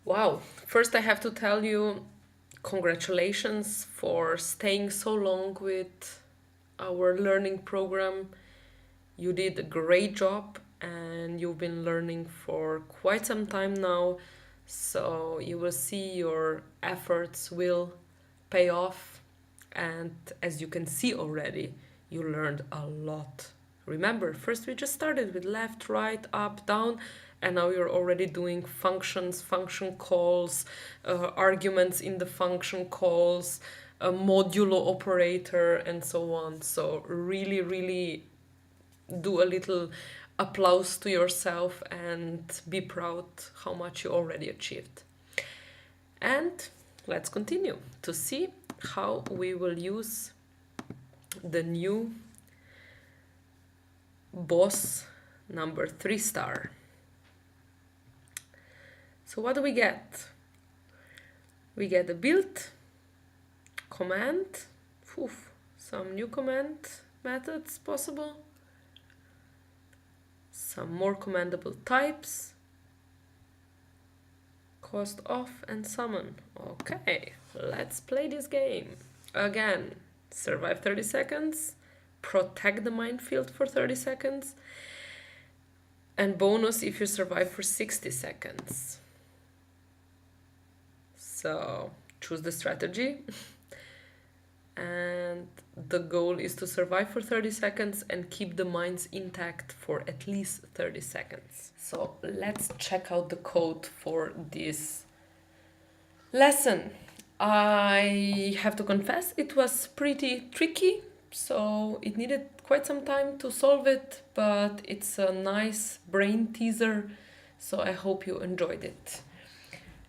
Wow, first I have to tell you congratulations for staying so long with our learning program. You did a great job and you've been learning for quite some time now. So you will see your efforts will pay off. And as you can see already, you learned a lot. Remember, first we just started with left, right, up, down, and now you're already doing functions, function calls, arguments in the function calls, a modulo operator, and so on. So, really, really do a little applause to yourself and be proud how much you already achieved. And let's continue to see how we will use the new boss number 3 star. So what do we get? We get a build command, some new command methods possible, some more commandable types, cost off and summon. Okay, let's play this game. Again, survive 30 seconds, protect the minefield for 30 seconds, and bonus if you survive for 60 seconds. So choose the strategy. And the goal is to survive for 30 seconds and keep the mines intact for at least 30 seconds. So let's check out the code for this lesson. I have to confess it was pretty tricky, so it needed quite some time to solve it, but it's a nice brain teaser, so I hope you enjoyed it.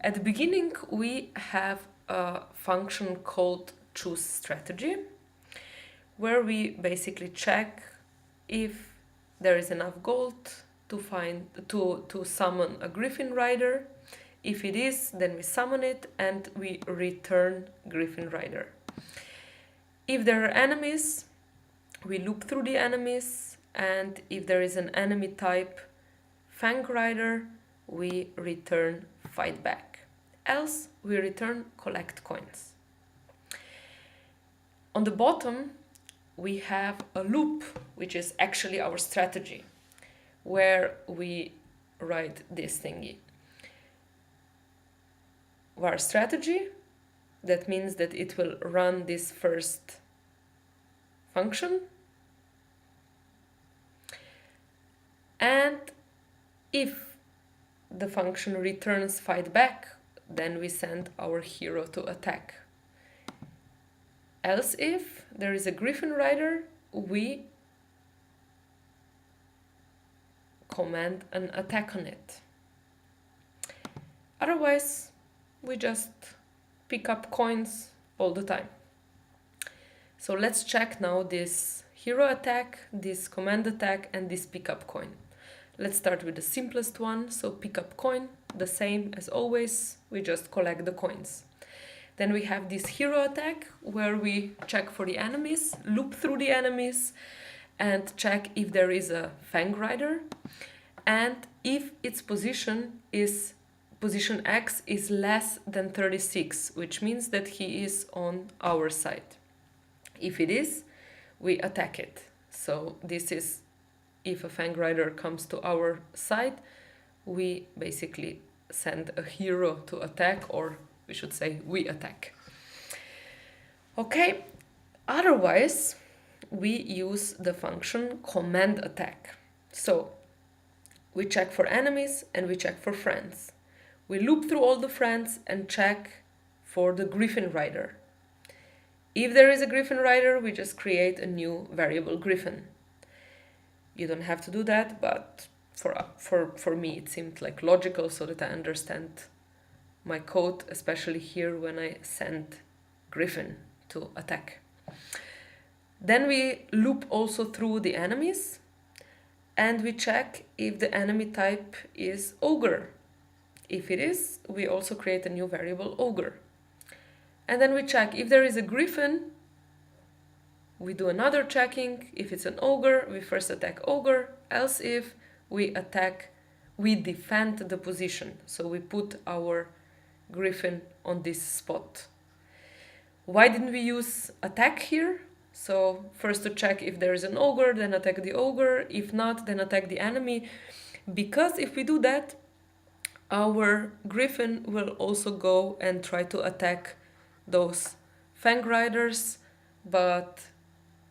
At the beginning, we have a function called choose strategy, where we basically check if there is enough gold to summon a Griffin Rider. If it is, then we summon it and we return Griffin Rider. If there are enemies, we loop through the enemies, and if there is an enemy type Fang Rider, we return fight back. Else, we return collect coins. On the bottom, we have a loop, which is actually our strategy, where we write this thingy. Var strategy, that means that it will run this first function. And if the function returns fight back, then we send our hero to attack. Else if there is a Griffin Rider, we command an attack on it. Otherwise, we just pick up coins all the time. So let's check now this hero attack, this command attack, and this pickup coin. Let's start with the simplest one. So pick up coin, the same as always, we just collect the coins. Then we have this hero attack where we check for the enemies, loop through the enemies, and check if there is a Fang Rider, and if its position X is less than 36, which means that he is on our side. If it is, we attack it. So this is if a Fang Rider comes to our side, we basically send a hero to attack, or we should say we attack. Okay, otherwise we use the function command attack. So we check for enemies and we check for friends. We loop through all the friends and check for the Griffin Rider. If there is a Griffin Rider, we just create a new variable Griffin. You don't have to do that, but for me it seemed like logical so that I understand my code, especially here when I send Griffin to attack. Then we loop also through the enemies and we check if the enemy type is Ogre. If it is, we also create a new variable Ogre. And then we check if there is a Griffin, we do another checking. If it's an Ogre, we first attack Ogre, else if we defend the position. So we put our Griffin on this spot. Why didn't we use attack here? So first to check if there is an ogre, then attack the ogre. If not, then attack the enemy. Because if we do that, our Griffin will also go and try to attack those Fang Riders, but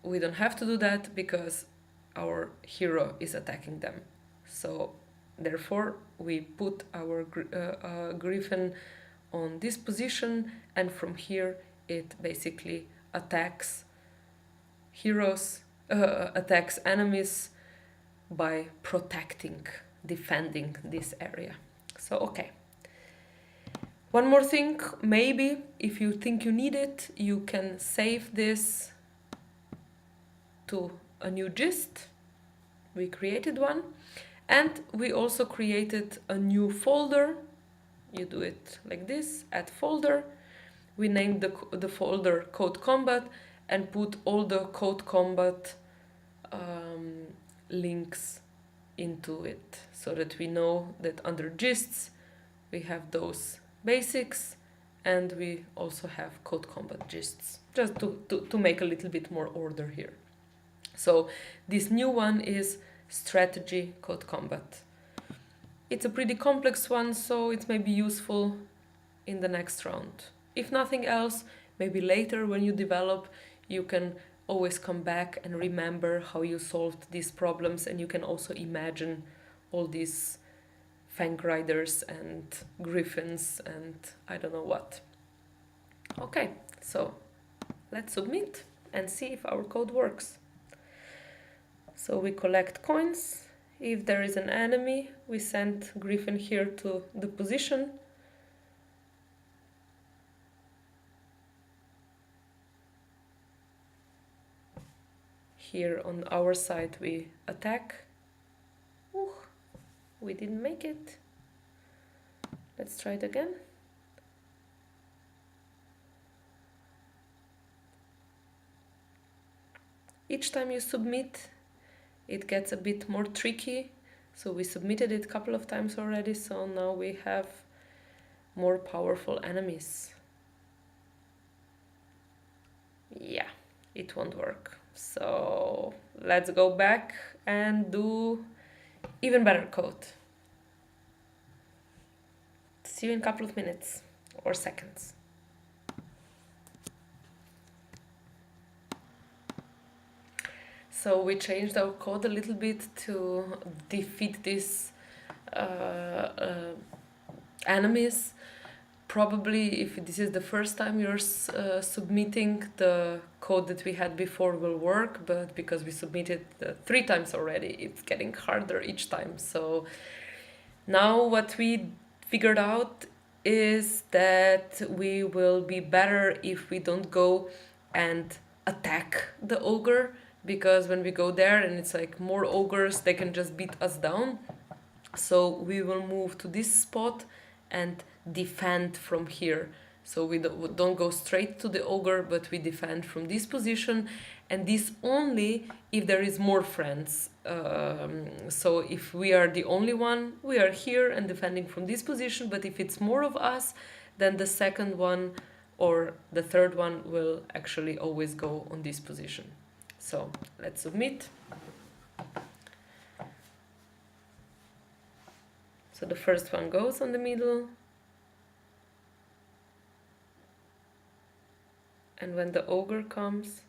we don't have to do that because our hero is attacking them. So therefore we put our Griffin on this position, and from here it basically attacks heroes, attacks enemies by protecting, defending this area. So okay. One more thing, maybe if you think you need it, you can save this to a new gist. We created one, and we also created a new folder. You do it like this, add folder. We named the folder Code Combat and put all the Code Combat links into it, so that we know that under gists we have those basics and we also have Code Combat gists, just to make a little bit more order here. So this new one is Strategy Code Combat. It's a pretty complex one, so it may be useful in the next round. If nothing else, maybe later when you develop, you can always come back and remember how you solved these problems, and you can also imagine all these Fang Riders and Griffins and I don't know what. Okay, so let's submit and see if our code works. So we collect coins. If there is an enemy, we send Griffin here to the position. Here on our side we attack. Ooh, we didn't make it. Let's try it again. Each time you submit, it gets a bit more tricky. So we submitted it a couple of times already, so now we have more powerful enemies. Yeah, it won't work. So let's go back and do even better code. See you in a couple of minutes or seconds. So we changed our code a little bit to defeat these enemies. Probably if this is the first time you're submitting, the code that we had before will work, but because we submitted 3 times already, it's getting harder each time. So now what we figured out is that we will be better if we don't go and attack the ogre, because when we go there and it's like more ogres, they can just beat us down. So we will move to this spot and defend from here. So we don't go straight to the ogre, but we defend from this position, and this only if there is more friends. So if we are the only one, we are here and defending from this position, but if it's more of us, then the second one or the third one will actually always go on this position. So let's submit. So the first one goes on the middle. And when the ogre comes,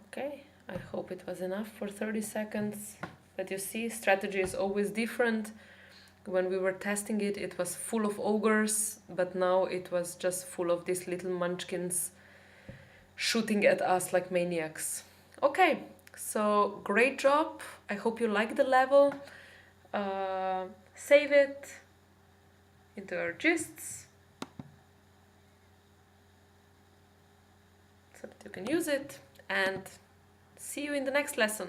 okay, I hope it was enough for 30 seconds. But you see, strategy is always different. When we were testing it, it was full of ogres, but now it was just full of these little munchkins shooting at us like maniacs. Okay, so great job. I hope you like the level. Save it into our gists so that you can use it, and see you in the next lesson.